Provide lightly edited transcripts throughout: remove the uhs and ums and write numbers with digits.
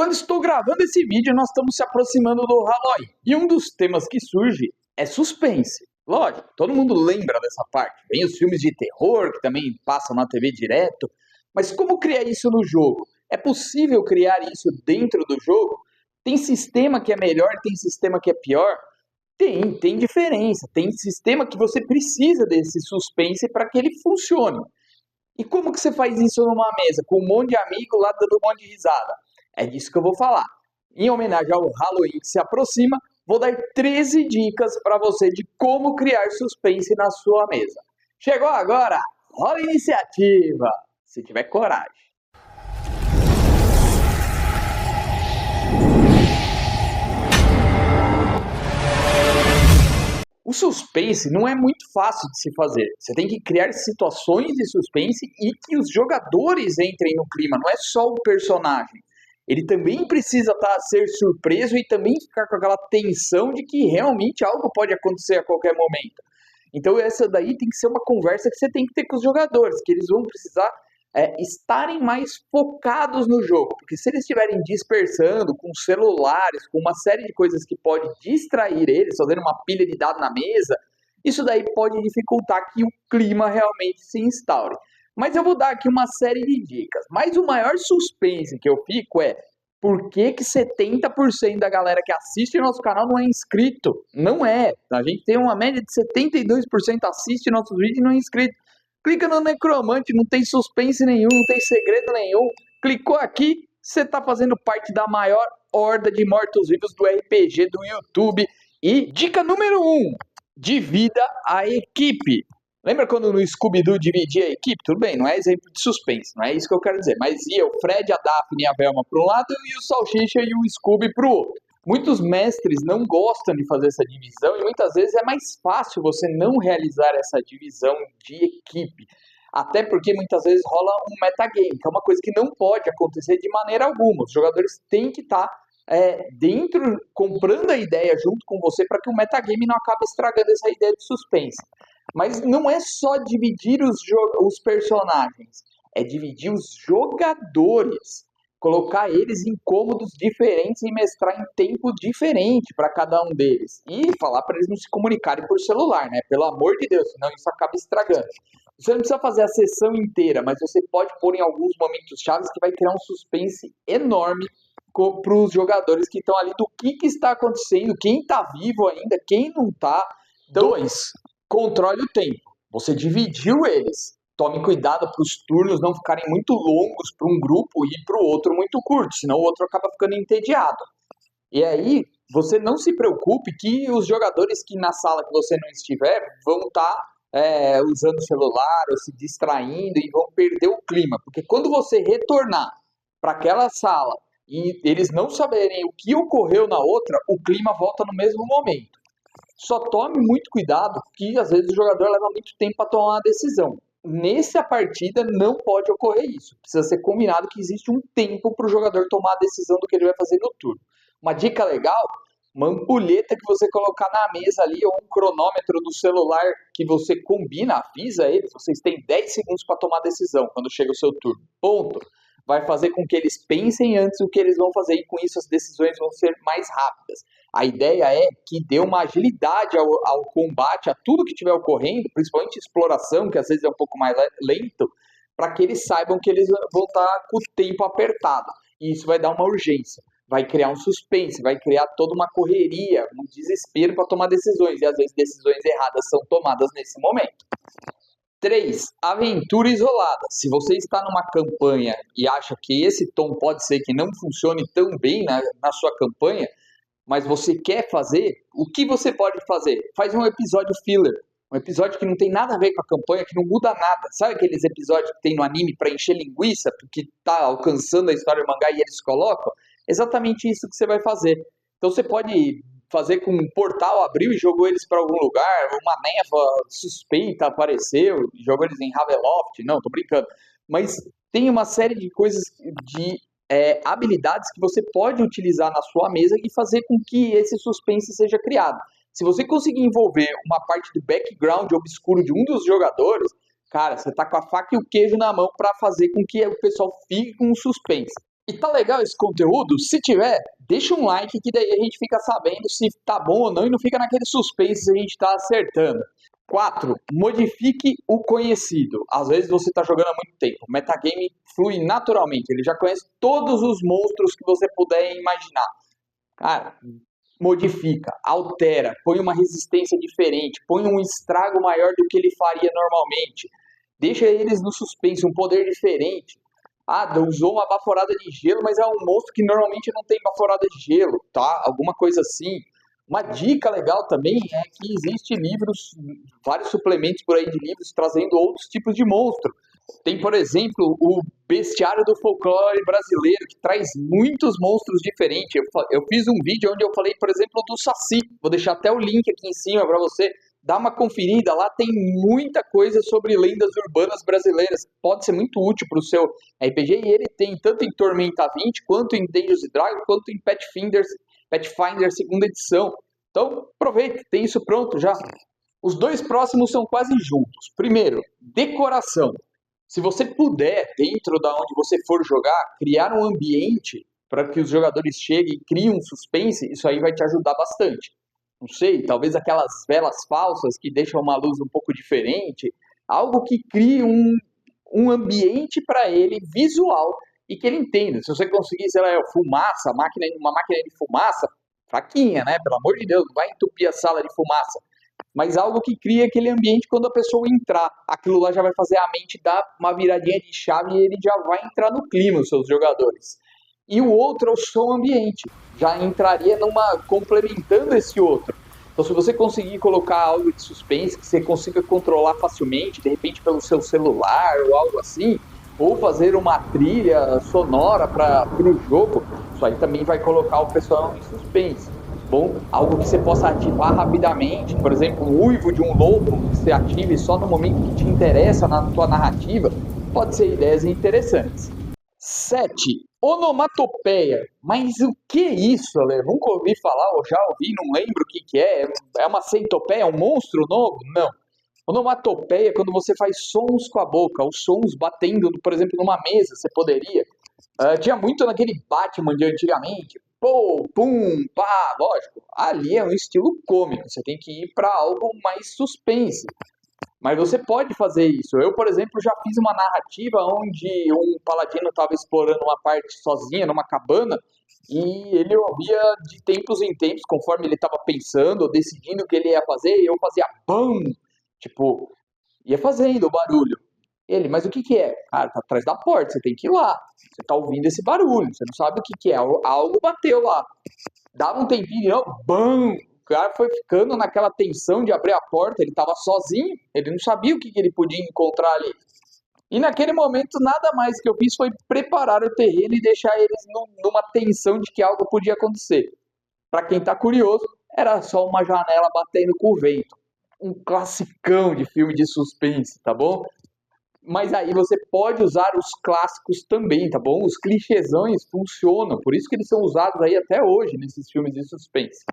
Quando estou gravando esse vídeo, nós estamos se aproximando do Halloween. E um dos temas que surge é suspense. Lógico, todo mundo lembra dessa parte. Tem os filmes de terror, que também passam na TV direto. Mas como criar isso no jogo? É possível criar isso dentro do jogo? Tem sistema que é melhor, tem sistema que é pior? Tem diferença. Tem sistema que você precisa desse suspense para que ele funcione. E como que você faz isso numa mesa, com um monte de amigo lá dando um monte de risada? É disso que eu vou falar. Em homenagem ao Halloween que se aproxima, vou dar 13 dicas para você de como criar suspense na sua mesa. Chegou agora, rola a iniciativa, se tiver coragem. O suspense não é muito fácil de se fazer. Você tem que criar situações de suspense e que os jogadores entrem no clima, não é só o personagem. Ele também precisa ser surpreso e também ficar com aquela tensão de que realmente algo pode acontecer a qualquer momento. Então essa daí tem que ser uma conversa que você tem que ter com os jogadores, que eles vão precisar estarem mais focados no jogo, porque se eles estiverem dispersando com celulares, com uma série de coisas que pode distrair eles, fazendo uma pilha de dados na mesa, isso daí pode dificultar que o clima realmente se instaure. Mas eu vou dar aqui uma série de dicas. Mas o maior suspense que eu fico é por que 70% da galera que assiste nosso canal não é inscrito? Não é. A gente tem uma média de 72% assiste nossos vídeos e não é inscrito. Clica no Necromante, não tem suspense nenhum, não tem segredo nenhum. Clicou aqui, você está fazendo parte da maior horda de mortos-vivos do RPG do YouTube. E dica número 1, divida a equipe. Lembra quando no Scooby-Doo dividia a equipe? Tudo bem, não é exemplo de suspense, não é isso que eu quero dizer. Mas ia o Fred, a Daphne e a Velma para um lado e o Salsicha e o Scooby para o outro. Muitos mestres não gostam de fazer essa divisão e muitas vezes é mais fácil você não realizar essa divisão de equipe. Até porque muitas vezes rola um metagame, que é uma coisa que não pode acontecer de maneira alguma. Os jogadores têm que estar dentro, comprando a ideia junto com você para que o metagame não acabe estragando essa ideia de suspense. Mas não é só dividir os personagens, é dividir os jogadores. Colocar eles em cômodos diferentes e mestrar em tempo diferente para cada um deles. E falar para eles não se comunicarem por celular, né? Pelo amor de Deus, senão isso acaba estragando. Você não precisa fazer a sessão inteira, mas você pode pôr em alguns momentos chaves que vai criar um suspense enorme para os jogadores que estão ali do que está acontecendo, quem está vivo ainda, quem não está. 2. Controle o tempo. Você dividiu eles. Tome cuidado para os turnos não ficarem muito longos para um grupo e para o outro muito curto, senão o outro acaba ficando entediado. E aí, você não se preocupe que os jogadores que na sala que você não estiver vão estar usando o celular ou se distraindo e vão perder o clima. Porque quando você retornar para aquela sala e eles não saberem o que ocorreu na outra, o clima volta no mesmo momento. Só tome muito cuidado, porque às vezes o jogador leva muito tempo para tomar uma decisão. Nessa partida não pode ocorrer isso. Precisa ser combinado que existe um tempo para o jogador tomar a decisão do que ele vai fazer no turno. Uma dica legal, uma ampulheta que você colocar na mesa ali, ou um cronômetro do celular que você combina, avisa eles, vocês têm 10 segundos para tomar a decisão quando chega o seu turno. Ponto. Vai fazer com que eles pensem antes o que eles vão fazer e com isso as decisões vão ser mais rápidas. A ideia é que dê uma agilidade ao combate, a tudo que estiver ocorrendo, principalmente exploração, que às vezes é um pouco mais lento, para que eles saibam que eles vão estar com o tempo apertado. E isso vai dar uma urgência, vai criar um suspense, vai criar toda uma correria, um desespero para tomar decisões. E às vezes decisões erradas são tomadas nesse momento. 3. Aventura isolada. Se você está numa campanha e acha que esse tom pode ser que não funcione tão bem na sua campanha, mas você quer fazer, o que você pode fazer? Faz um episódio filler. Um episódio que não tem nada a ver com a campanha, que não muda nada. Sabe aqueles episódios que tem no anime para encher linguiça, porque está alcançando a história do mangá e eles colocam? Exatamente isso que você vai fazer. Então você pode fazer com um portal abriu e jogou eles para algum lugar, uma névoa suspeita apareceu, jogou eles em Ravenloft, não, tô brincando. Mas tem uma série de coisas, de habilidades que você pode utilizar na sua mesa e fazer com que esse suspense seja criado. Se você conseguir envolver uma parte do background obscuro de um dos jogadores, cara, você tá com a faca e o queijo na mão para fazer com que o pessoal fique com um suspense. E tá legal esse conteúdo? Se tiver, deixa um like que daí a gente fica sabendo se tá bom ou não e não fica naquele suspense se a gente tá acertando. 4. Modifique o conhecido. Às vezes você está jogando há muito tempo. O metagame flui naturalmente. Ele já conhece todos os monstros que você puder imaginar. Cara, modifica, altera, põe uma resistência diferente, põe um estrago maior do que ele faria normalmente. Deixa eles no suspense, um poder diferente. Ah, usou uma baforada de gelo, mas é um monstro que normalmente não tem baforada de gelo, tá? Alguma coisa assim. Uma dica legal também é que existe livros, vários suplementos por aí de livros trazendo outros tipos de monstro. Tem, por exemplo, o Bestiário do Folclore Brasileiro, que traz muitos monstros diferentes. Eu fiz um vídeo onde eu falei, por exemplo, do Saci. Vou deixar até o link aqui em cima para você dar uma conferida. Lá tem muita coisa sobre lendas urbanas brasileiras. Pode ser muito útil para o seu RPG. E ele tem tanto em Tormenta 20, quanto em Dungeons Dragons, quanto em Pathfinder segunda edição. Então, aproveita, tem isso pronto já. Os dois próximos são quase juntos. Primeiro, decoração. Se você puder, dentro da onde você for jogar, criar um ambiente para que os jogadores cheguem e criem um suspense, isso aí vai te ajudar bastante. Não sei, talvez aquelas velas falsas que deixam uma luz um pouco diferente, algo que crie um ambiente para ele visual e que ele entenda. Se você conseguir, sei lá, fumaça, uma máquina de fumaça, fraquinha, né? Pelo amor de Deus, não vai entupir a sala de fumaça, mas algo que cria aquele ambiente quando a pessoa entrar. Aquilo lá já vai fazer a mente dar uma viradinha de chave e ele já vai entrar no clima, os seus jogadores. E o outro é o som ambiente, já entraria numa complementando esse outro. Então, se você conseguir colocar algo de suspense que você consiga controlar facilmente, de repente pelo seu celular ou algo assim, ou fazer uma trilha sonora para o jogo, isso aí também vai colocar o pessoal em suspense. Bom, algo que você possa ativar rapidamente, por exemplo, o uivo de um lobo que você ative só no momento que te interessa na tua narrativa, pode ser ideias interessantes. 7. Onomatopeia. Mas o que é isso, Ale? Nunca ouvi falar, ou já ouvi, não lembro o que, que é. É uma centopeia, um monstro novo? Não. Onomatopeia é quando você faz sons com a boca, os sons batendo, por exemplo, numa mesa, você poderia. Tinha muito naquele Batman de antigamente. Pô, pum, pá, lógico. Ali é um estilo cômico, você tem que ir para algo mais suspense. Mas você pode fazer isso. Eu, por exemplo, já fiz uma narrativa onde um paladino estava explorando uma parte sozinha, numa cabana, e ele ouvia de tempos em tempos, conforme ele estava pensando, ou decidindo o que ele ia fazer, e eu fazia BAM! Tipo, ia fazendo o barulho. Ele, mas o que que é? Cara, tá atrás da porta, você tem que ir lá. Você tá ouvindo esse barulho, você não sabe o que que é. Algo bateu lá. Dava um tempinho, não, BAM! O cara foi ficando naquela tensão de abrir a porta, ele tava sozinho, ele não sabia o que que ele podia encontrar ali. E naquele momento, nada mais que eu fiz foi preparar o terreno e deixar eles numa tensão de que algo podia acontecer. Para quem tá curioso, era só uma janela batendo com o vento. Um classicão de filme de suspense, tá bom? Mas aí você pode usar os clássicos também, tá bom? Os clichêsões funcionam, por isso que eles são usados aí até hoje nesses filmes de suspense.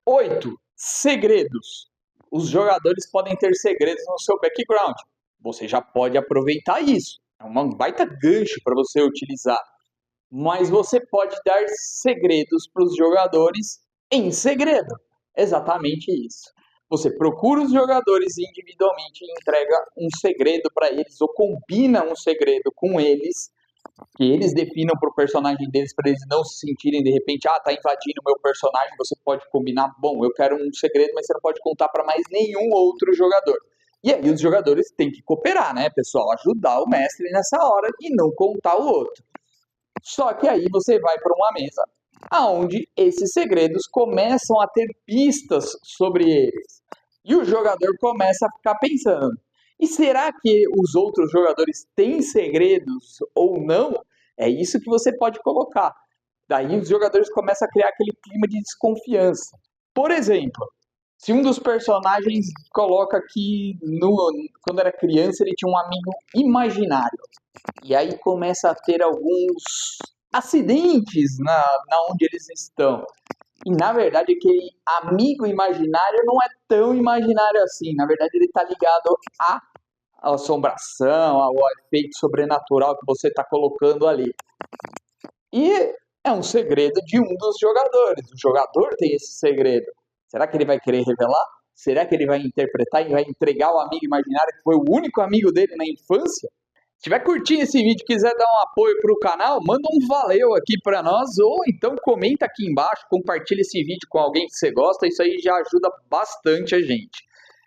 8. Segredos. Os jogadores podem ter segredos no seu background. Você já pode aproveitar isso. É um baita gancho para você utilizar. Mas você pode dar segredos para os jogadores em segredo. Exatamente isso. Você procura os jogadores individualmente e entrega um segredo para eles, ou combina um segredo com eles, que eles definam para o personagem deles, para eles não se sentirem de repente, tá invadindo o meu personagem, você pode combinar, bom, eu quero um segredo, mas você não pode contar para mais nenhum outro jogador. E aí os jogadores têm que cooperar, né, pessoal? Ajudar o mestre nessa hora e não contar o outro. Só que aí você vai para uma mesa aonde esses segredos começam a ter pistas sobre eles. E o jogador começa a ficar pensando: e será que os outros jogadores têm segredos ou não? É isso que você pode colocar. Daí os jogadores começam a criar aquele clima de desconfiança. Por exemplo, se um dos personagens coloca que quando era criança ele tinha um amigo imaginário. E aí começa a ter alguns acidentes na onde eles estão. E na verdade aquele amigo imaginário não é tão imaginário assim. Na verdade ele está ligado à assombração, ao efeito sobrenatural que você está colocando ali. E é um segredo de um dos jogadores. O jogador tem esse segredo. Será que ele vai querer revelar? Será que ele vai interpretar e vai entregar ao amigo imaginário que foi o único amigo dele na infância? Se tiver curtindo esse vídeo e quiser dar um apoio para o canal, manda um valeu aqui para nós ou então comenta aqui embaixo, compartilha esse vídeo com alguém que você gosta, isso aí já ajuda bastante a gente.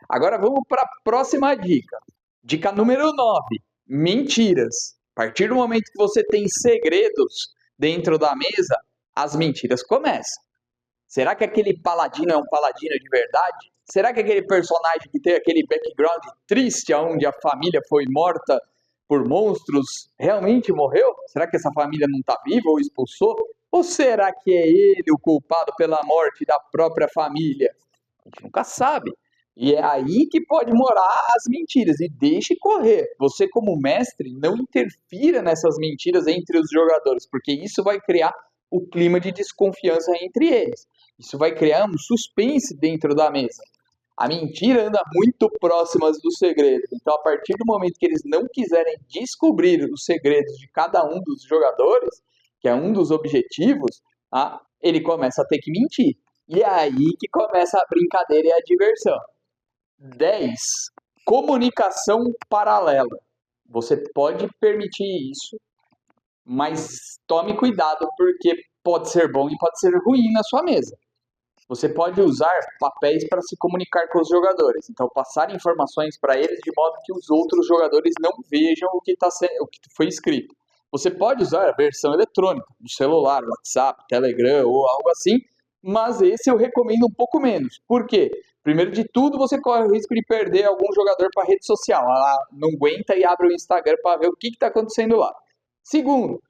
Agora vamos para a próxima dica. Dica número 9: mentiras. A partir do momento que você tem segredos dentro da mesa, as mentiras começam. Será que aquele paladino é um paladino de verdade? Será que aquele personagem que tem aquele background triste, onde a família foi morta por monstros, realmente morreu? Será que essa família não está viva ou expulsou? Ou será que é ele o culpado pela morte da própria família? A gente nunca sabe. E é aí que pode morar as mentiras. E deixe correr. Você, como mestre, não interfira nessas mentiras entre os jogadores, porque isso vai criar o clima de desconfiança entre eles. Isso vai criar um suspense dentro da mesa. A mentira anda muito próximas do segredo. Então, a partir do momento que eles não quiserem descobrir os segredos de cada um dos jogadores, que é um dos objetivos, ele começa a ter que mentir. E é aí que começa a brincadeira e a diversão. 10. Comunicação paralela. Você pode permitir isso, mas tome cuidado porque pode ser bom e pode ser ruim na sua mesa. Você pode usar papéis para se comunicar com os jogadores. Então, passar informações para eles de modo que os outros jogadores não vejam o que foi escrito. Você pode usar a versão eletrônica, do celular, WhatsApp, Telegram ou algo assim, mas esse eu recomendo um pouco menos. Por quê? Primeiro de tudo, você corre o risco de perder algum jogador para a rede social. Ela não aguenta e abre o Instagram para ver o que está acontecendo lá. Segundo,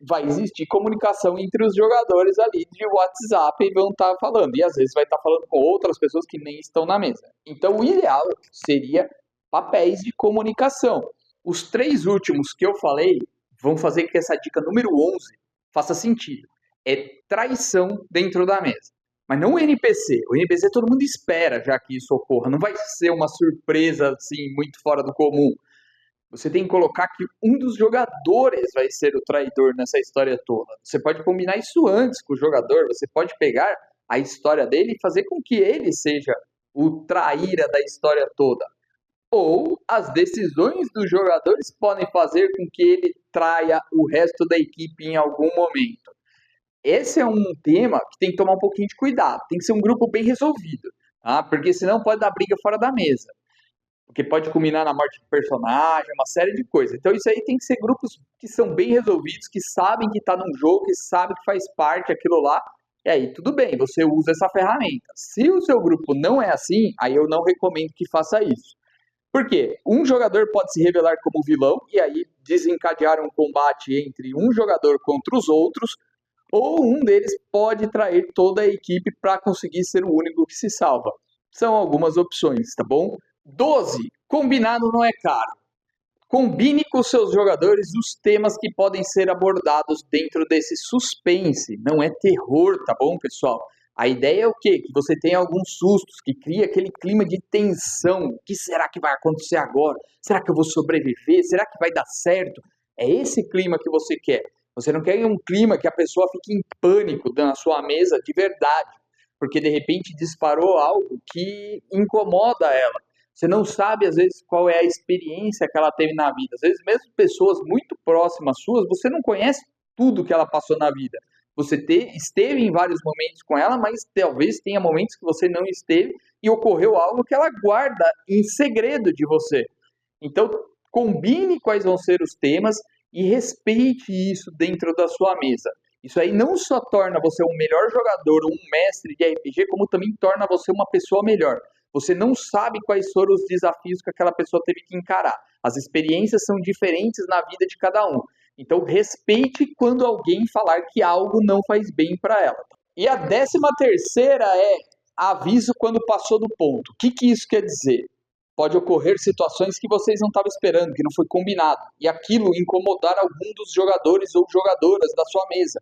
vai existir comunicação entre os jogadores ali de WhatsApp e vão estar falando. E às vezes vai estar falando com outras pessoas que nem estão na mesa. Então o ideal seria papéis de comunicação. Os 3 últimos que eu falei vão fazer que essa dica número 11 faça sentido. É traição dentro da mesa. Mas não o NPC. O NPC todo mundo espera já que isso ocorra. Não vai ser uma surpresa assim muito fora do comum. Você tem que colocar que um dos jogadores vai ser o traidor nessa história toda. Você pode combinar isso antes com o jogador, você pode pegar a história dele e fazer com que ele seja o traíra da história toda. Ou as decisões dos jogadores podem fazer com que ele traia o resto da equipe em algum momento. Esse é um tema que tem que tomar um pouquinho de cuidado. Tem que ser um grupo bem resolvido, tá? Porque senão pode dar briga fora da mesa. Porque pode culminar na morte do personagem, uma série de coisas. Então isso aí tem que ser grupos que são bem resolvidos, que sabem que está num jogo, que sabem que faz parte aquilo lá. E aí tudo bem, você usa essa ferramenta. Se o seu grupo não é assim, aí eu não recomendo que faça isso. Por quê? Um jogador pode se revelar como vilão e aí desencadear um combate entre um jogador contra os outros, ou um deles pode trair toda a equipe para conseguir ser o único que se salva. São algumas opções, tá bom? 12. Combinado não é caro. Combine com seus jogadores os temas que podem ser abordados dentro desse suspense. Não é terror, tá bom, pessoal? A ideia é o quê? Que você tenha alguns sustos, que crie aquele clima de tensão. O que será que vai acontecer agora? Será que eu vou sobreviver? Será que vai dar certo? É esse clima que você quer. Você não quer um clima que a pessoa fique em pânico na sua mesa de verdade, porque de repente disparou algo que incomoda ela. Você não sabe, às vezes, qual é a experiência que ela teve na vida. Às vezes, mesmo pessoas muito próximas suas, você não conhece tudo que ela passou na vida. Você esteve em vários momentos com ela, mas talvez tenha momentos que você não esteve e ocorreu algo que ela guarda em segredo de você. Então, combine quais vão ser os temas e respeite isso dentro da sua mesa. Isso aí não só torna você um melhor jogador ou um mestre de RPG, como também torna você uma pessoa melhor. Você não sabe quais foram os desafios que aquela pessoa teve que encarar. As experiências são diferentes na vida de cada um. Então, respeite quando alguém falar que algo não faz bem para ela. E a 13ª é aviso quando passou do ponto. O que isso quer dizer? Pode ocorrer situações que vocês não estavam esperando, que não foi combinado, e aquilo incomodar algum dos jogadores ou jogadoras da sua mesa.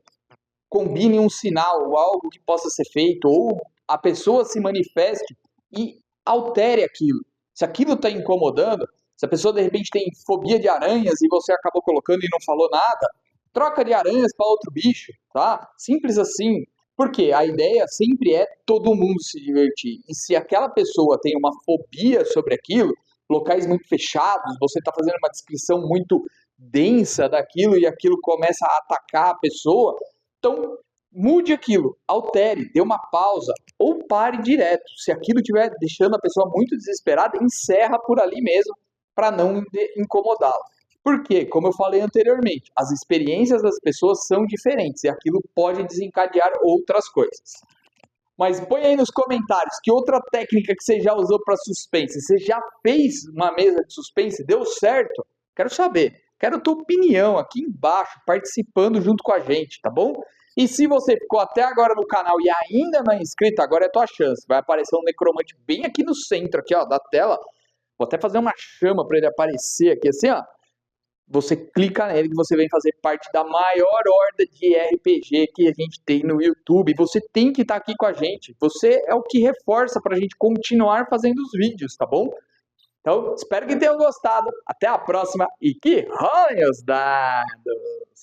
Combine um sinal, algo que possa ser feito, ou a pessoa se manifeste e altere aquilo. Se aquilo está incomodando, se a pessoa de repente tem fobia de aranhas e você acabou colocando e não falou nada, troca de aranhas para outro bicho, tá? Simples assim. Porque a ideia sempre é todo mundo se divertir. E se aquela pessoa tem uma fobia sobre aquilo, locais muito fechados, você está fazendo uma descrição muito densa daquilo e aquilo começa a atacar a pessoa, então mude aquilo, altere, dê uma pausa ou pare direto. Se aquilo estiver deixando a pessoa muito desesperada, encerra por ali mesmo para não incomodá-la. Porque, como eu falei anteriormente, as experiências das pessoas são diferentes e aquilo pode desencadear outras coisas. Mas põe aí nos comentários que outra técnica que você já usou para suspense. Você já fez uma mesa de suspense? Deu certo? Quero saber. Quero a tua opinião aqui embaixo, participando junto com a gente, tá bom? E se você ficou até agora no canal e ainda não é inscrito, agora é a tua chance. Vai aparecer um necromante bem aqui no centro aqui, ó, da tela. Vou até fazer uma chama para ele aparecer aqui assim, ó. Você clica nele que você vem fazer parte da maior horda de RPG que a gente tem no YouTube. Você tem que estar aqui com a gente. Você é o que reforça para a gente continuar fazendo os vídeos, tá bom? Então, espero que tenham gostado. Até a próxima e que rolem os dados!